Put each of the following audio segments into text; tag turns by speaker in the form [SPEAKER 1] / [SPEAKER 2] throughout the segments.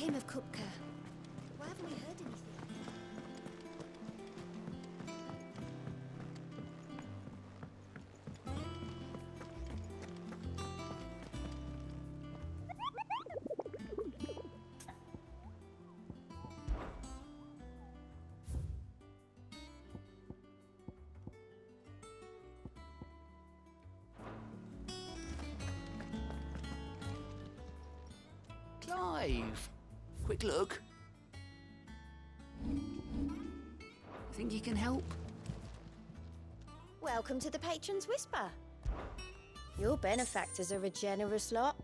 [SPEAKER 1] came of Kupka? Why haven't we heard anything?
[SPEAKER 2] Clive! Quick look. Think you can help?
[SPEAKER 1] Welcome to the Patron's Whisper. Your benefactors are a generous lot.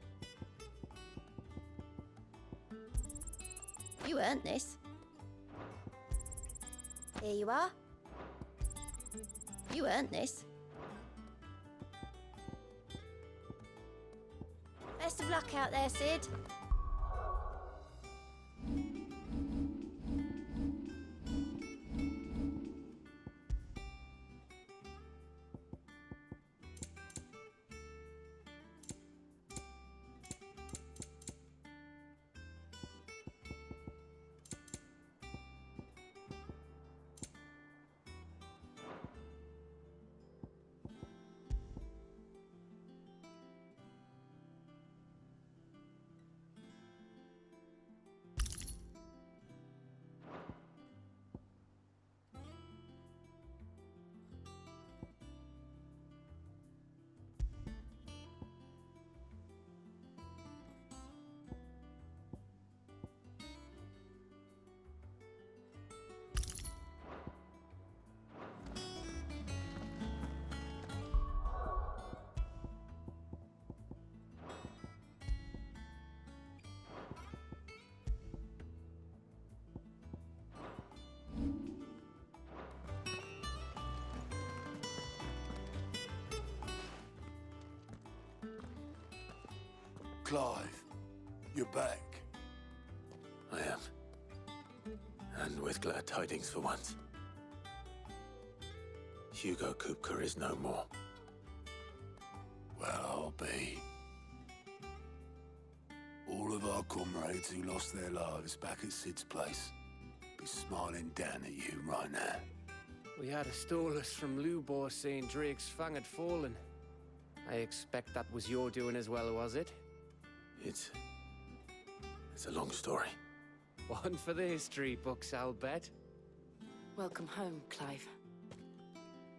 [SPEAKER 1] You earned this. Here you are. You earned this. Best of luck out there, Sid.
[SPEAKER 3] Clive, you're back.
[SPEAKER 4] I am. And with glad tidings for once. Hugo Kupka is no more.
[SPEAKER 3] Well, I'll be. All of our comrades who lost their lives back at Sid's place be smiling down at you right now.
[SPEAKER 5] We had a stolus from Lubor saying Drake's fang had fallen. I expect that was your doing as well, was it?
[SPEAKER 4] It's a long story.
[SPEAKER 5] One for the history books, I'll bet.
[SPEAKER 6] Welcome home, Clive.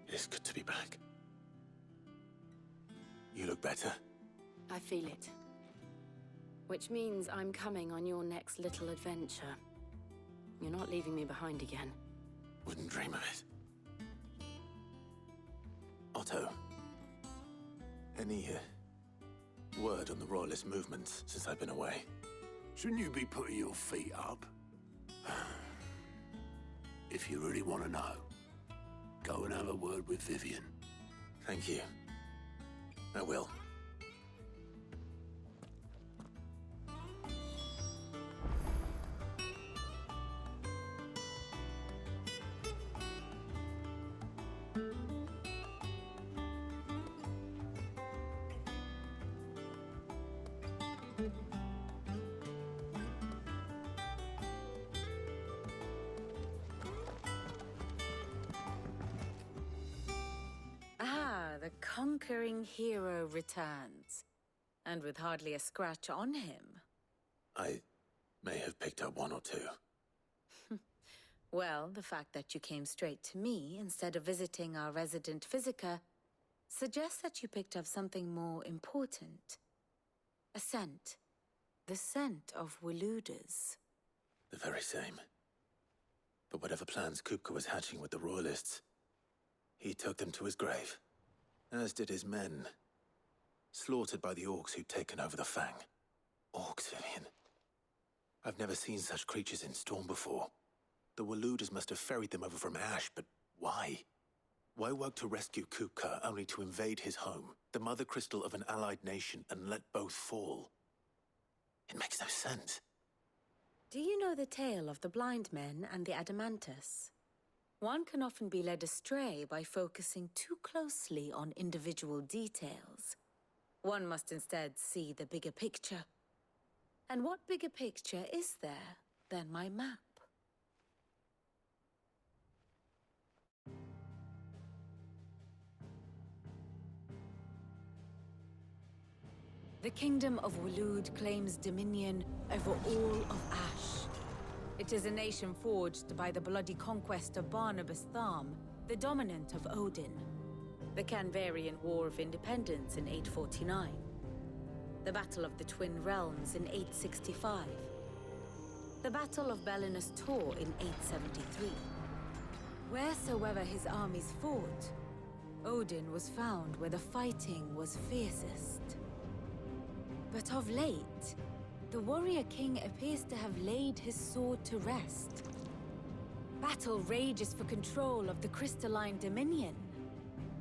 [SPEAKER 4] It's good to be back. You look better.
[SPEAKER 6] I feel it. Which means I'm coming on your next little adventure. You're not leaving me behind again.
[SPEAKER 4] Wouldn't dream of it. Otto, any word on the Royalist movements since I've been away?
[SPEAKER 3] Shouldn't you be putting your feet up? If you really want to know, go and have a word with Vivian.
[SPEAKER 4] Thank you. I will.
[SPEAKER 6] The conquering hero returns. And with hardly a scratch on him.
[SPEAKER 4] I may have picked up one or two.
[SPEAKER 6] Well, the fact that you came straight to me instead of visiting our resident Physica suggests that you picked up something more important. A scent. The scent of Waludas.
[SPEAKER 4] The very same. But whatever plans Kupka was hatching with the Royalists, he took them to his grave. As did his men. Slaughtered by the orcs who'd taken over the Fang. Orcs, Vivian. I've never seen such creatures in Storm before. The Waludas must have ferried them over from Ash, but why? Why work to rescue Kupka only to invade his home, the mother crystal of an allied nation, and let both fall? It makes no sense.
[SPEAKER 6] Do you know the tale of the blind men and the Adamantus? One can often be led astray by focusing too closely on individual details. One must instead see the bigger picture. And what bigger picture is there than my map? The Kingdom of Waloed claims dominion over all of Ash. It is a nation forged by the bloody conquest of Barnabas Tharm, the dominant of Odin. The Canvarian War of Independence in 849. The Battle of the Twin Realms in 865. The Battle of Belinus Tor in 873. Wheresoever his armies fought, Odin was found where the fighting was fiercest. But of late, the warrior king appears to have laid his sword to rest. Battle rages for control of the crystalline dominion.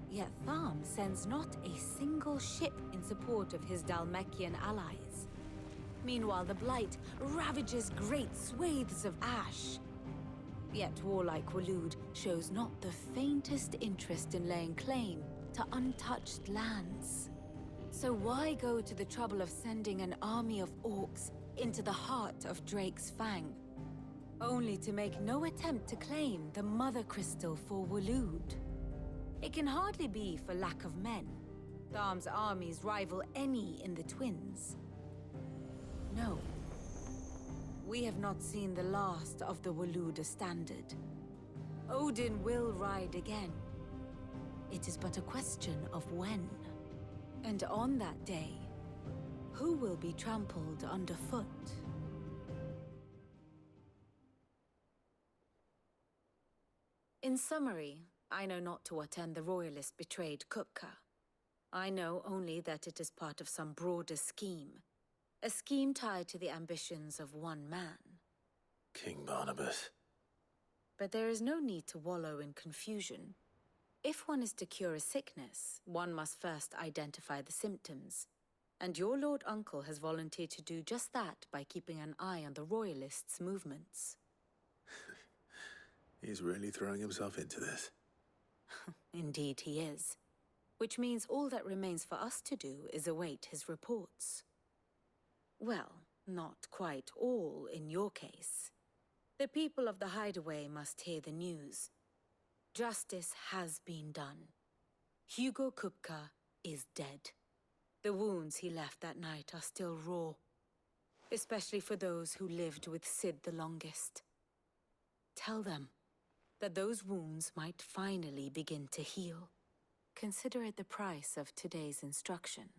[SPEAKER 6] Yet Tharm sends not a single ship in support of his Dhalmekian allies. Meanwhile, the Blight ravages great swathes of Ash. Yet warlike Waloed shows not the faintest interest in laying claim to untouched lands. So why go to the trouble of sending an army of orcs into the heart of Drake's Fang, only to make no attempt to claim the Mother Crystal for Waloed? It can hardly be for lack of men. Tharm's armies rival any in the Twins. No. We have not seen the last of the Waloed standard. Odin will ride again. It is but a question of when. And on that day, who will be trampled underfoot? In summary, I know not to what end the Royalists betrayed Kupka. I know only that it is part of some broader scheme. A scheme tied to the ambitions of one man.
[SPEAKER 4] King Barnabas.
[SPEAKER 6] But there is no need to wallow in confusion. If one is to cure a sickness, one must first identify the symptoms. And your Lord Uncle has volunteered to do just that by keeping an eye on the Royalists' movements.
[SPEAKER 4] He's really throwing himself into this.
[SPEAKER 6] Indeed he is. Which means all that remains for us to do is await his reports. Well, not quite all in your case. The people of the Hideaway must hear the news. Justice has been done. Hugo Kupka is dead. The wounds he left that night are still raw, especially for those who lived with Sid the longest. Tell them that those wounds might finally begin to heal. Consider it the price of today's instruction.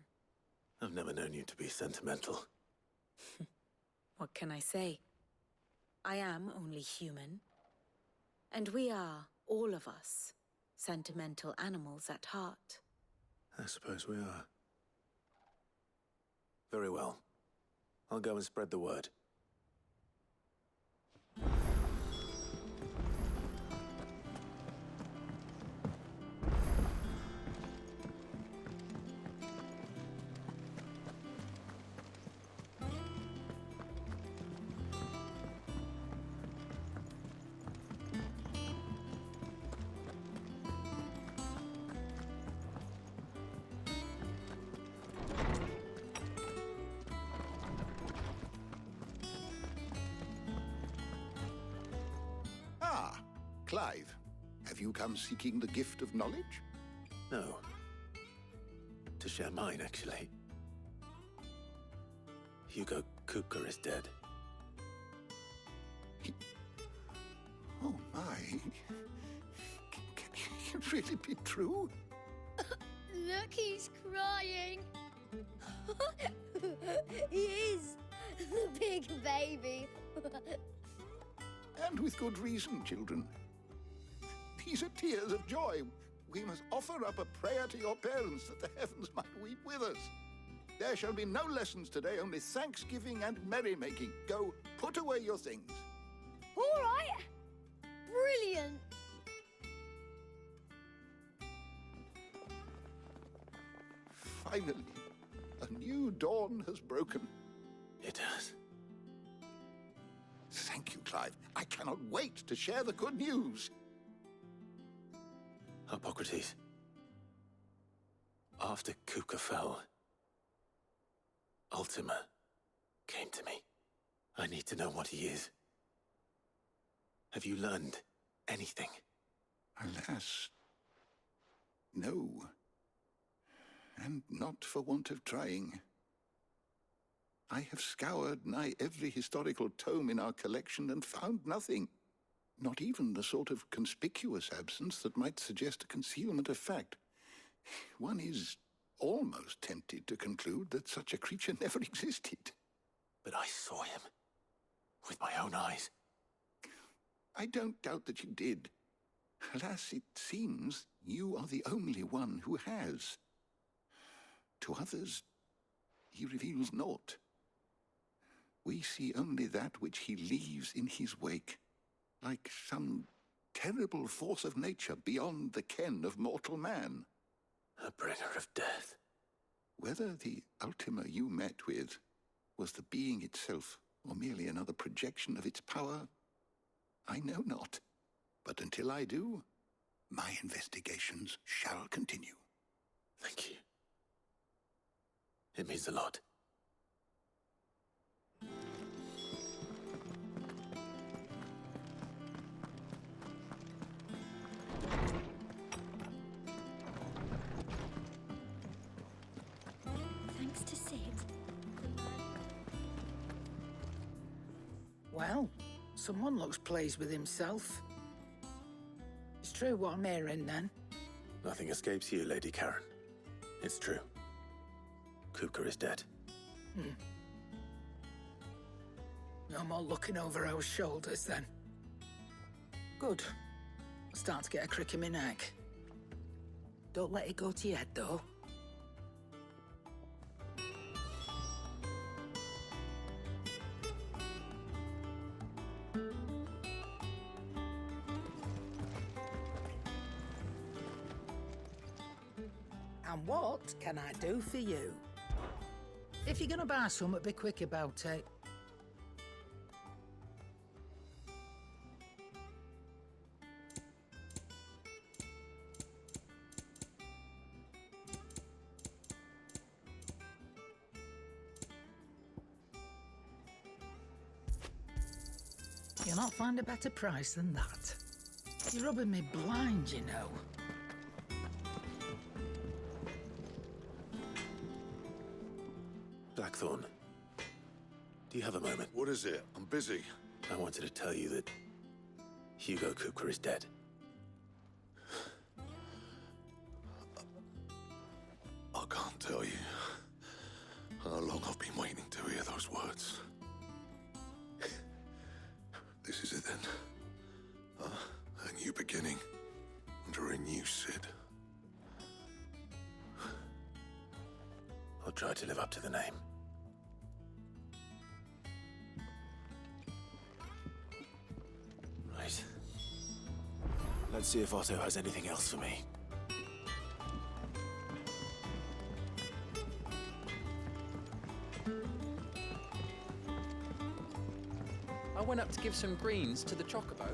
[SPEAKER 4] I've never known you to be sentimental.
[SPEAKER 6] What can I say? I am only human. And we are, all of us, sentimental animals at heart.
[SPEAKER 4] I suppose we are. Very well. I'll go and spread the word.
[SPEAKER 7] Clive, have you come seeking the gift of knowledge?
[SPEAKER 4] No. To share mine, actually. Hugo Kupka is dead.
[SPEAKER 7] Oh my. Can it really be true?
[SPEAKER 1] Look, he's crying. He is. The big baby.
[SPEAKER 7] And with good reason, children. These are tears of joy. We must offer up a prayer to your parents that the heavens might weep with us. There shall be no lessons today, only thanksgiving and merrymaking. Go, put away your things.
[SPEAKER 1] All right. Brilliant.
[SPEAKER 7] Finally, a new dawn has broken.
[SPEAKER 4] It has.
[SPEAKER 7] Thank you, Clive. I cannot wait to share the good news.
[SPEAKER 4] Hippocrates. After Kupka fell, Ultima came to me. I need to know what he is. Have you learned anything?
[SPEAKER 7] Alas, no. And not for want of trying. I have scoured nigh every historical tome in our collection and found nothing. Not even the sort of conspicuous absence that might suggest a concealment of fact. One is almost tempted to conclude that such a creature never existed.
[SPEAKER 4] But I saw him. With my own eyes.
[SPEAKER 7] I don't doubt that you did. Alas, it seems you are the only one who has. To others, he reveals naught. We see only that which he leaves in his wake, like some terrible force of nature beyond the ken of mortal man.
[SPEAKER 4] A bringer of death.
[SPEAKER 7] Whether the Ultima you met with was the being itself, or merely another projection of its power, I know not. But until I do, my investigations shall continue.
[SPEAKER 4] Thank you. It means a lot.
[SPEAKER 1] Thanks to Sid.
[SPEAKER 8] Well, someone looks pleased with himself. It's true what I'm hearing, then.
[SPEAKER 4] Nothing escapes you, Lady Karen. It's true. Kupka is dead.
[SPEAKER 8] No more looking over our shoulders, then. Good. I'm starting to get a crick in my neck. Don't let it go to your head, though. And what can I do for you? If you're gonna buy something, be quick about it. You'll not find a better price than that. You're rubbing me blind, you know.
[SPEAKER 4] Blackthorn, do you have a moment?
[SPEAKER 9] What is it? I'm busy.
[SPEAKER 4] I wanted to tell you that Hugo Kupka is dead.
[SPEAKER 9] I can't tell you how long I've been waiting to hear those words. This is it then. A new beginning under a new Sid.
[SPEAKER 4] I'll try to live up to the name. Right. Let's see if Otto has anything else for me.
[SPEAKER 10] I went up to give some greens to the chocobo.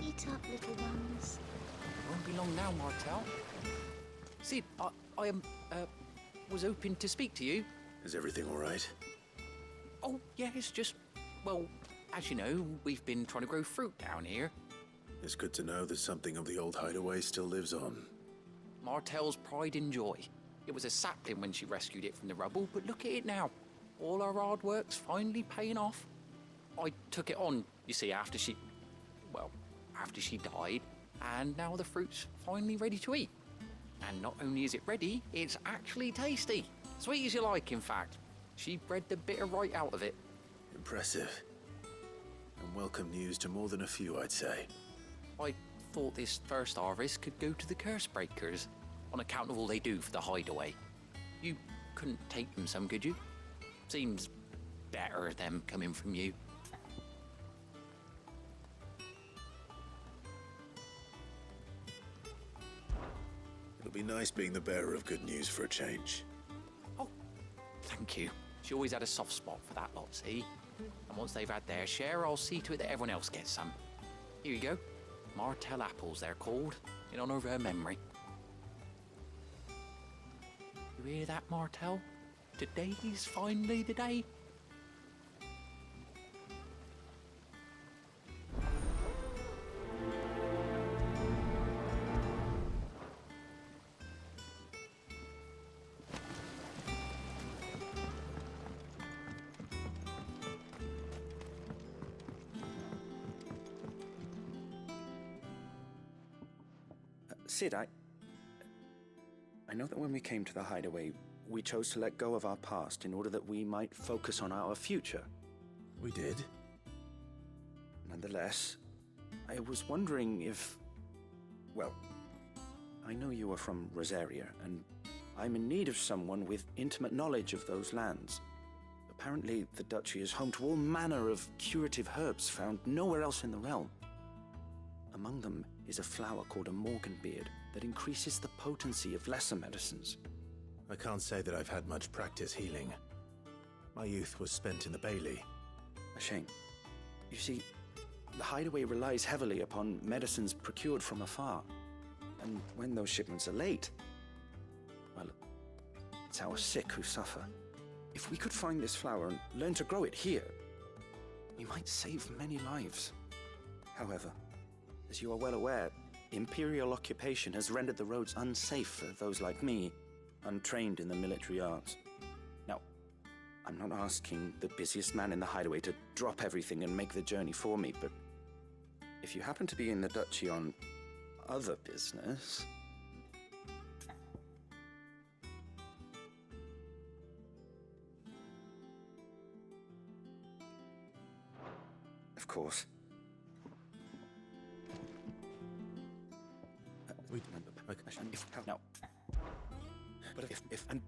[SPEAKER 1] Eat up, little ones.
[SPEAKER 10] Won't be long now, Martel. Sid, I was hoping to speak to you.
[SPEAKER 4] Is everything all right?
[SPEAKER 10] Oh, yeah, it's just, well, as you know, we've been trying to grow fruit down here.
[SPEAKER 4] It's good to know that something of the old hideaway still lives on.
[SPEAKER 10] Martel's pride and joy. It was a sapling when she rescued it from the rubble, but look at it now. All our hard work's finally paying off. I took it on, you see, after she died, and now the fruit's finally ready to eat. And not only is it ready, it's actually tasty. Sweet as you like, in fact. She bred the bitter right out of it.
[SPEAKER 4] Impressive. And welcome news to more than a few, I'd say.
[SPEAKER 10] I thought this first harvest could go to the curse breakers, on account of all they do for the hideaway. You couldn't take them some, could you? Seems better them coming from you.
[SPEAKER 4] It'll be nice being the bearer of good news for a change.
[SPEAKER 10] Oh, thank you. She always had a soft spot for that lot, see? And once they've had their share, I'll see to it that everyone else gets some. Here you go. Martell apples, they're called, in honor of her memory. You hear that, Martell? Today's finally the day.
[SPEAKER 11] Sid, I know that when we came to the hideaway, we chose to let go of our past in order that we might focus on our future.
[SPEAKER 4] We did.
[SPEAKER 11] Nonetheless, I was wondering if... Well, I know you are from Rosaria, and I'm in need of someone with intimate knowledge of those lands. Apparently, the Duchy is home to all manner of curative herbs found nowhere else in the realm. Among them is a flower called a Morganbeard that increases the potency of lesser medicines.
[SPEAKER 4] I can't say that I've had much practice healing. My youth was spent in the Bailey.
[SPEAKER 11] A shame. You see, the hideaway relies heavily upon medicines procured from afar. And when those shipments are late, well, it's our sick who suffer. If we could find this flower and learn to grow it here, we might save many lives. However, as you are well aware, Imperial occupation has rendered the roads unsafe for those like me, untrained in the military arts. Now, I'm not asking the busiest man in the hideaway to drop everything and make the journey for me, but if you happen to be in the Duchy on other business... Of course.
[SPEAKER 4] We
[SPEAKER 11] if no. But if and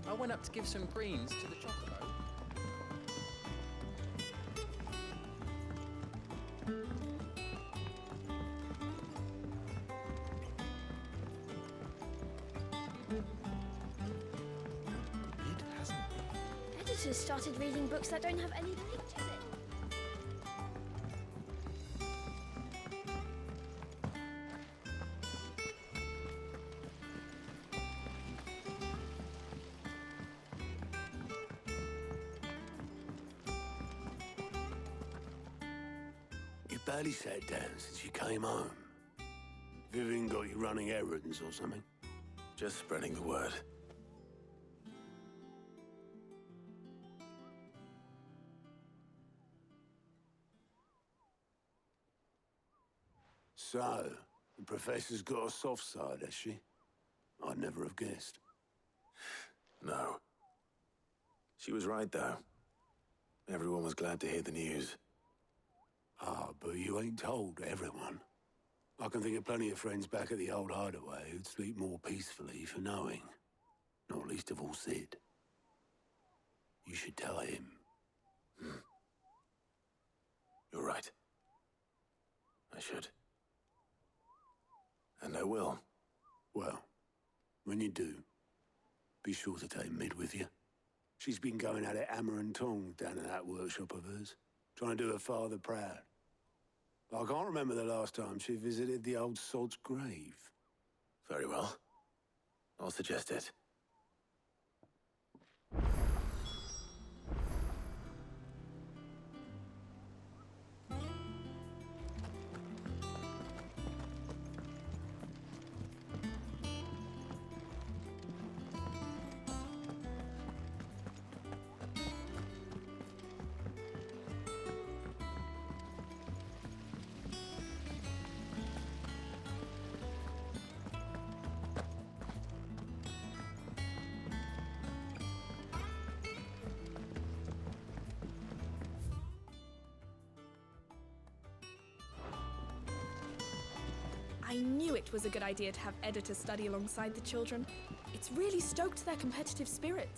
[SPEAKER 10] I went up to give some greens to the chocolate.
[SPEAKER 4] it hasn't.
[SPEAKER 1] Editors started reading books that don't have any pictures in.
[SPEAKER 3] You barely sat down since you came home. Vivian got you running errands or something?
[SPEAKER 4] Just spreading the word.
[SPEAKER 3] So, the Professor's got a soft side, has she? I'd never have guessed.
[SPEAKER 4] No. She was right, though. Everyone was glad to hear the news.
[SPEAKER 3] Ah, but you ain't told everyone. I can think of plenty of friends back at the old hideaway who'd sleep more peacefully for knowing. Not least of all Sid. You should tell him.
[SPEAKER 4] You're right. I should. And I will.
[SPEAKER 3] Well, when you do, be sure to take Mid with you. She's been going at it hammer and tong down in that workshop of hers, trying to do her father proud. I can't remember the last time she visited the old sod's grave.
[SPEAKER 4] Very well. I'll suggest it.
[SPEAKER 12] I knew it was a good idea to have Editor study alongside the children. It's really stoked their competitive spirit.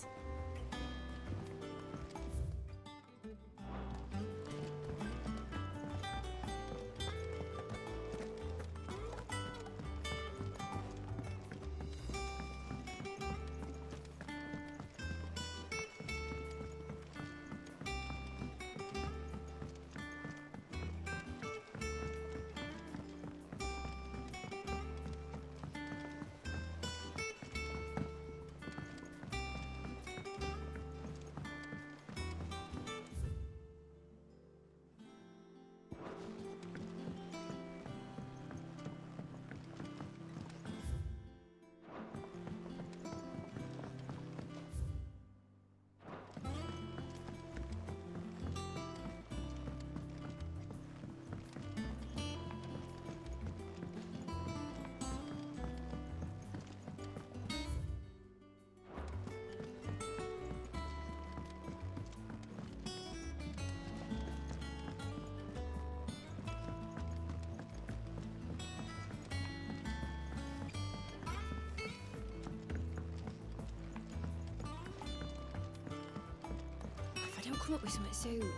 [SPEAKER 1] Don't come up with something soon.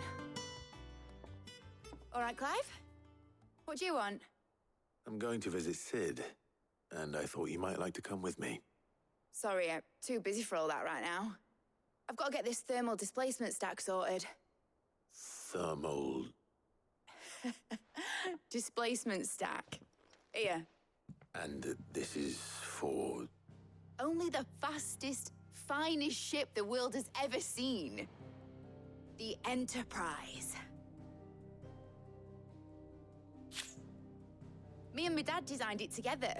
[SPEAKER 1] All right, Clive? What do you want?
[SPEAKER 4] I'm going to visit Sid, and I thought you might like to come with me.
[SPEAKER 1] Sorry, I'm too busy for all that right now. I've got to get this thermal displacement stack sorted.
[SPEAKER 4] Thermal...
[SPEAKER 1] Displacement stack. Here.
[SPEAKER 4] And this is for...
[SPEAKER 1] Only the fastest, finest ship the world has ever seen. The Enterprise. Me and my dad designed it together.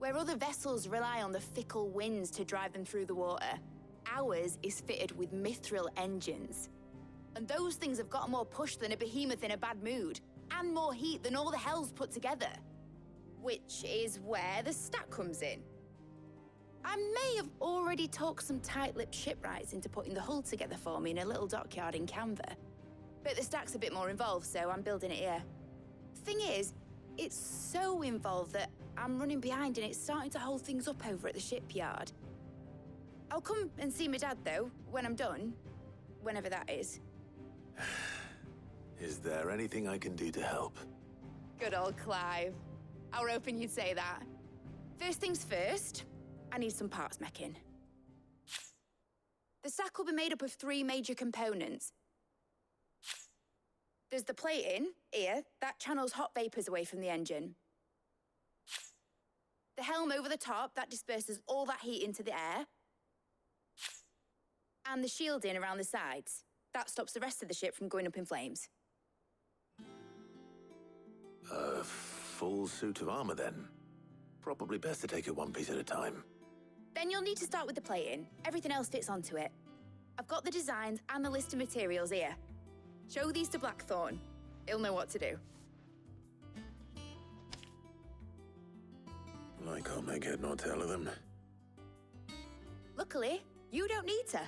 [SPEAKER 1] Where other vessels rely on the fickle winds to drive them through the water, ours is fitted with mithril engines. And those things have got more push than a behemoth in a bad mood, and more heat than all the hells put together. Which is where the stack comes in. I may have already talked some tight-lipped shipwrights into putting the hull together for me in a little dockyard in Canva. But the stack's a bit more involved, so I'm building it here. Thing is, it's so involved that I'm running behind and it's starting to hold things up over at the shipyard. I'll come and see my dad, though, when I'm done. Whenever that is.
[SPEAKER 4] Is there anything I can do to help?
[SPEAKER 1] Good old Clive. I were hoping you'd say that. First things first, I need some parts meching. The stack will be made up of 3 major components. There's the plating, here, that channels hot vapors away from the engine. The helm over the top, that disperses all that heat into the air. And the shielding around the sides. That stops the rest of the ship from going up in flames.
[SPEAKER 4] A full suit of armor, then? Probably best to take it one piece at a time.
[SPEAKER 1] Then you'll need to start with the plating. Everything else fits onto it. I've got the designs and the list of materials here. Show these to Blackthorn. He'll know what to do.
[SPEAKER 4] I can't make head nor tail of them.
[SPEAKER 1] Luckily, you don't need to.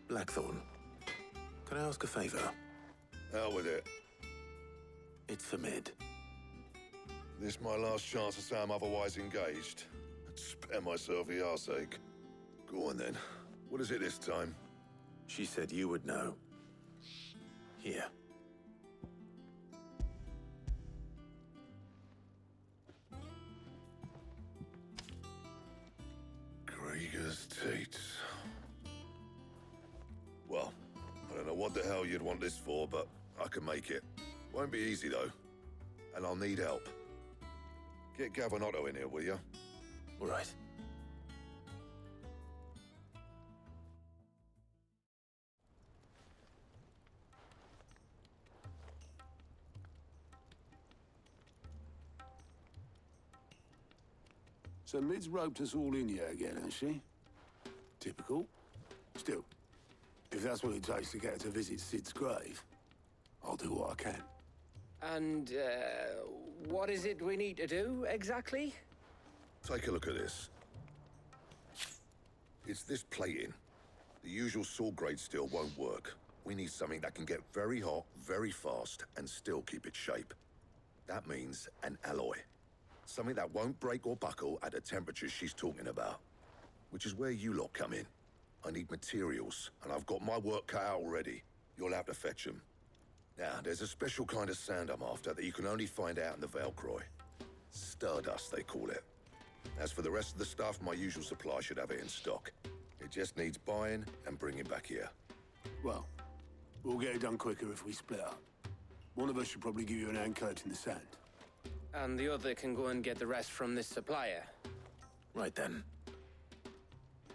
[SPEAKER 4] Blackthorn, can I ask a favor?
[SPEAKER 9] Out with it.
[SPEAKER 4] It's for Mid.
[SPEAKER 9] This my last chance to say I'm otherwise engaged. I'd spare myself the arseache. Go on then. What is it this time?
[SPEAKER 4] She said you would know. Here.
[SPEAKER 9] Krieger's Tate. Well, I don't know what the hell you'd want this for, but I can make it. Won't be easy, though. And I'll need help. Get Gav and Otto in here, will you?
[SPEAKER 4] All right.
[SPEAKER 3] So Mid's roped us all in here again, hasn't she? Typical. Still, if that's what it takes to get her to visit Sid's grave, I'll do what I can.
[SPEAKER 5] And, what is it we need to do, exactly?
[SPEAKER 9] Take a look at this. It's this plating. The usual saw grade steel won't work. We need something that can get very hot, very fast, and still keep its shape. That means an alloy. Something that won't break or buckle at the temperatures she's talking about. Which is where you lot come in. I need materials, and I've got my work cut out already. You'll have to fetch them. Now, there's a special kind of sand I'm after that you can only find out in the Velcroy. Stardust, they call it. As for the rest of the stuff, my usual supply should have it in stock. It just needs buying and bringing back here.
[SPEAKER 3] Well, we'll get it done quicker if we split up. One of us should probably give you an hand collecting the sand.
[SPEAKER 5] And the other can go and get the rest from this supplier.
[SPEAKER 4] Right then.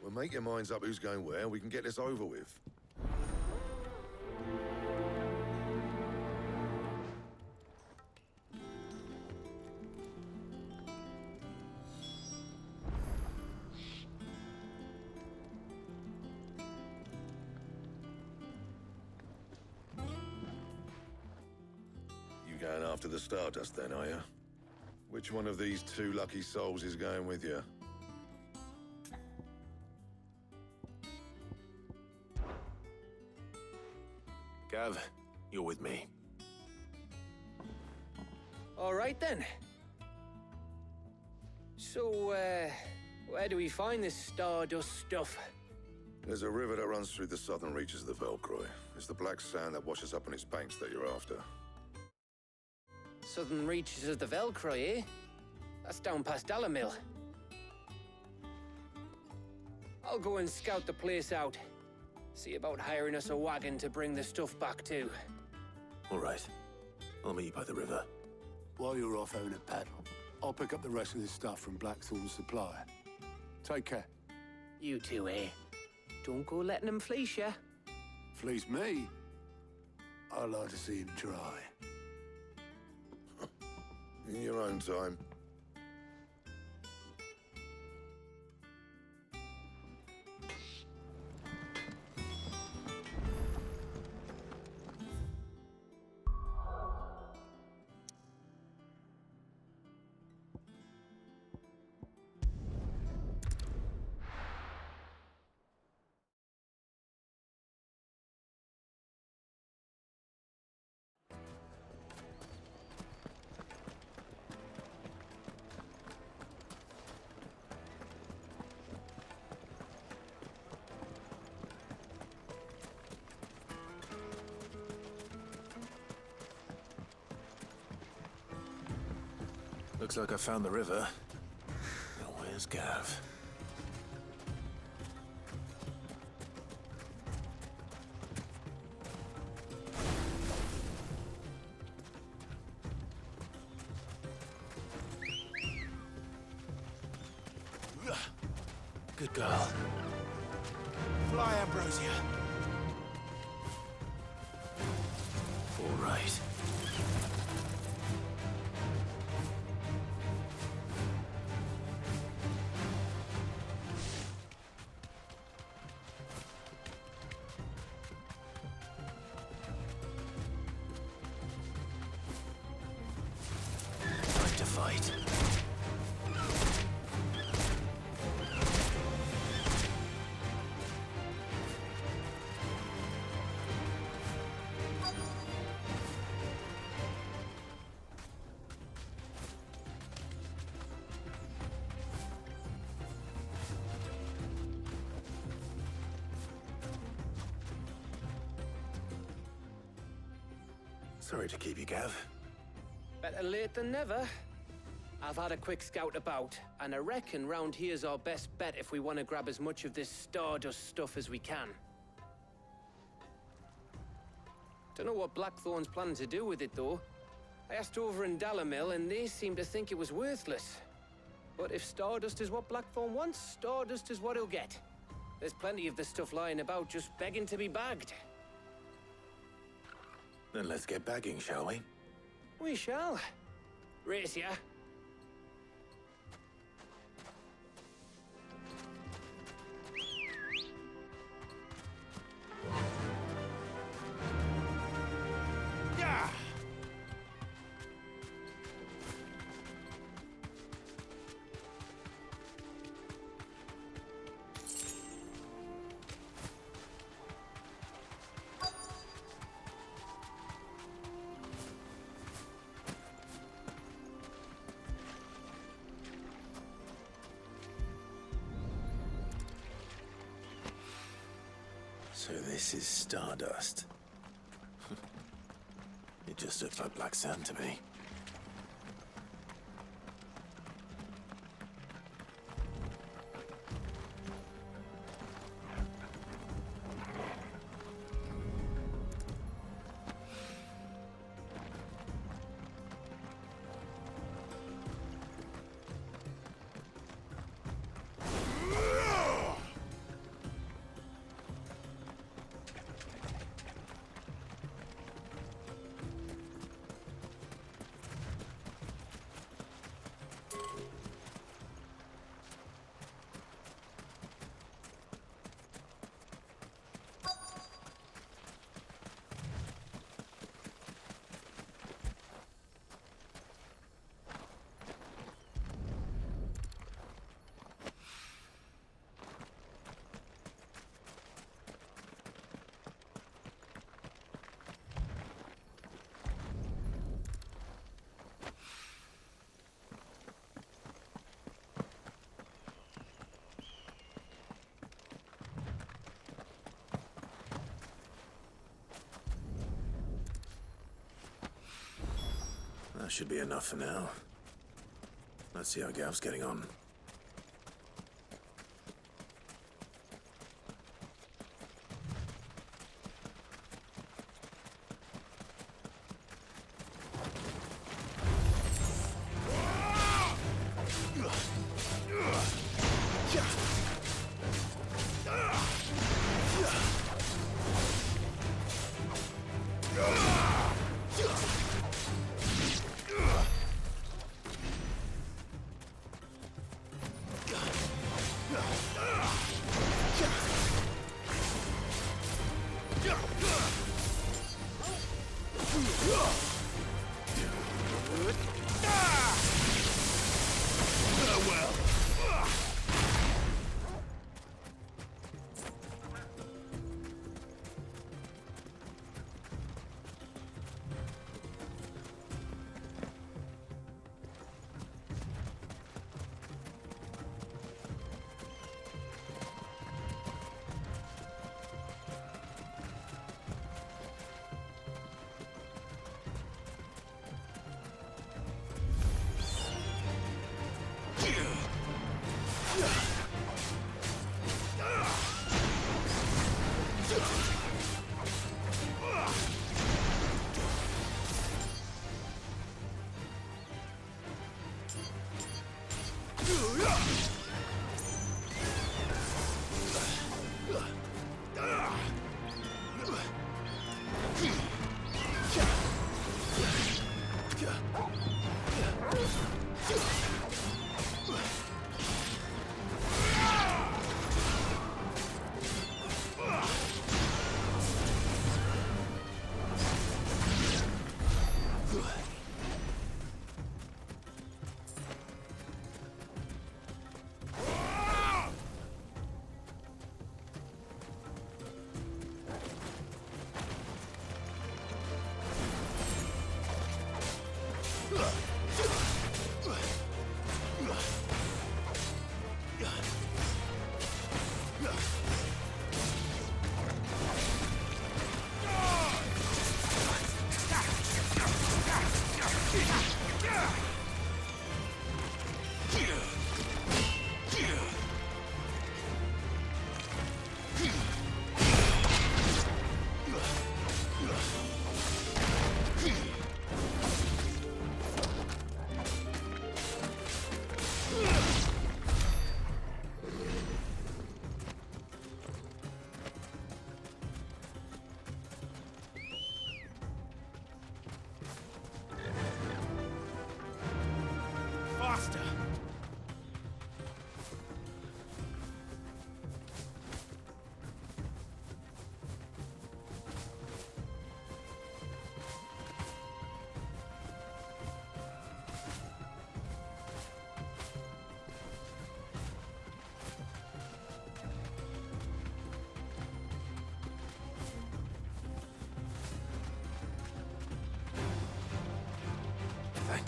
[SPEAKER 9] Well, make your minds up who's going where, and we can get this over with. You going after the Stardust then, are you? Which one of these two lucky souls is going with you?
[SPEAKER 4] Gav, you're with me.
[SPEAKER 5] All right, then. So, where do we find this Stardust stuff?
[SPEAKER 9] There's a river that runs through the southern reaches of the Velcroy. It's the black sand that washes up on its banks that you're after.
[SPEAKER 5] Southern reaches of the Velcroy, eh? That's down past Dalamil. I'll go and scout the place out. See about hiring us a wagon to bring the stuff back to.
[SPEAKER 4] All right. I'll meet you by the river.
[SPEAKER 3] While you're off having a paddle, I'll pick up the rest of this stuff from Blackthorn's supplier. Take care.
[SPEAKER 5] You two, eh? Don't go letting them fleece ya.
[SPEAKER 3] Fleece me? I'd like to see him try.
[SPEAKER 9] In your own time.
[SPEAKER 4] Looks like I found the river. Now where's Gav? Good girl. Fly, Ambrosia. All right. Time to fight. Sorry to keep you, Gav.
[SPEAKER 5] Better late than never. I've had a quick scout about, and I reckon round here's our best bet if we want to grab as much of this Stardust stuff as we can. Don't know what Blackthorn's planning to do with it, though. I asked over in Dalamil, and they seem to think it was worthless. But if Stardust is what Blackthorn wants, Stardust is what he'll get. There's plenty of this stuff lying about, just begging to be bagged.
[SPEAKER 4] Then let's get bagging, shall we?
[SPEAKER 5] We shall. Race ya.
[SPEAKER 4] So this is Stardust. It just looks like black sand to me. That should be enough for now. Let's see how Gav's getting on.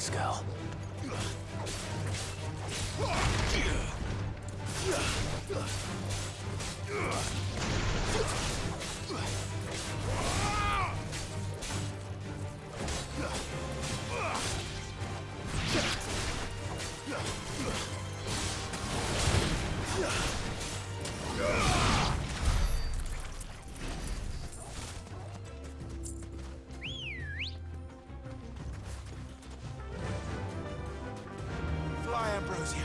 [SPEAKER 4] skull. Fly, Ambrosia.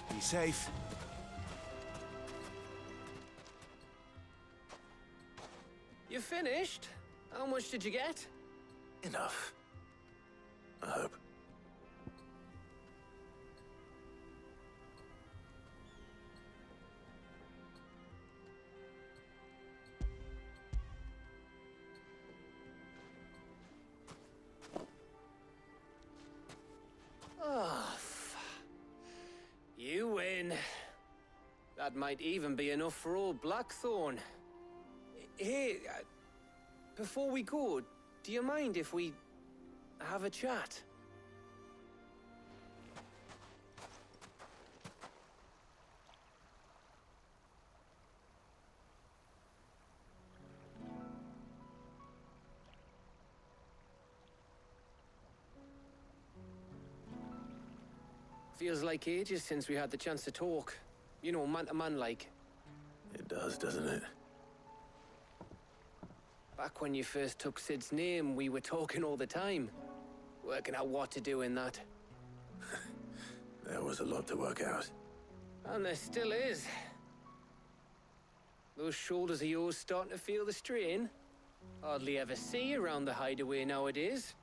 [SPEAKER 4] Be safe.
[SPEAKER 5] You finished? How much did you get?
[SPEAKER 4] Enough. I hope.
[SPEAKER 5] Oh, you win. That might even be enough for old Blackthorn. Hey, before we go, do you mind if we have a chat? Feels like ages since we had the chance to talk. You know, man to man like.
[SPEAKER 4] It does, doesn't it?
[SPEAKER 5] Back when you first took Sid's name, we were talking all the time. Working out what to do in that.
[SPEAKER 4] There was a lot to work out.
[SPEAKER 5] And there still is. Those shoulders of yours starting to feel the strain. Hardly ever see you around the hideaway nowadays.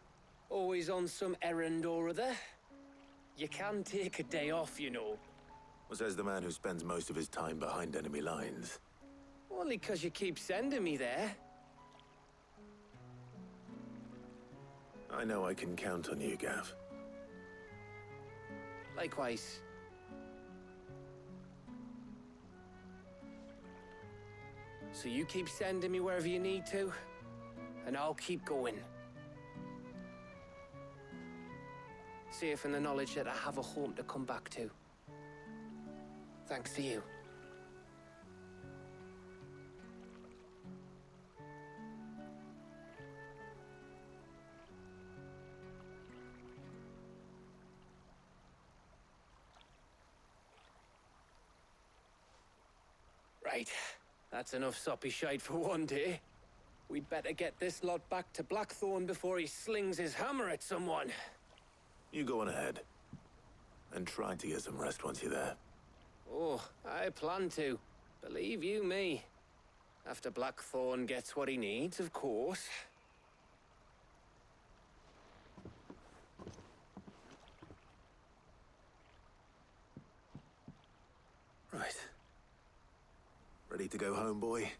[SPEAKER 5] Always on some errand or other. You can take a day off, you know.
[SPEAKER 4] Well, says the man who spends most of his time behind enemy lines.
[SPEAKER 5] Only 'cause you keep sending me there.
[SPEAKER 4] I know I can count on you, Gav.
[SPEAKER 5] Likewise. So you keep sending me wherever you need to, and I'll keep going. Safe in the knowledge that I have a home to come back to. Thanks to you. Right. That's enough soppy shite for one day. We'd better get this lot back to Blackthorn before he slings his hammer at someone.
[SPEAKER 4] You go on ahead. And try to get some rest once you're there.
[SPEAKER 5] Oh, I plan to. Believe you me. After Blackthorn gets what he needs, of course.
[SPEAKER 4] Right. Ready to go home, boy?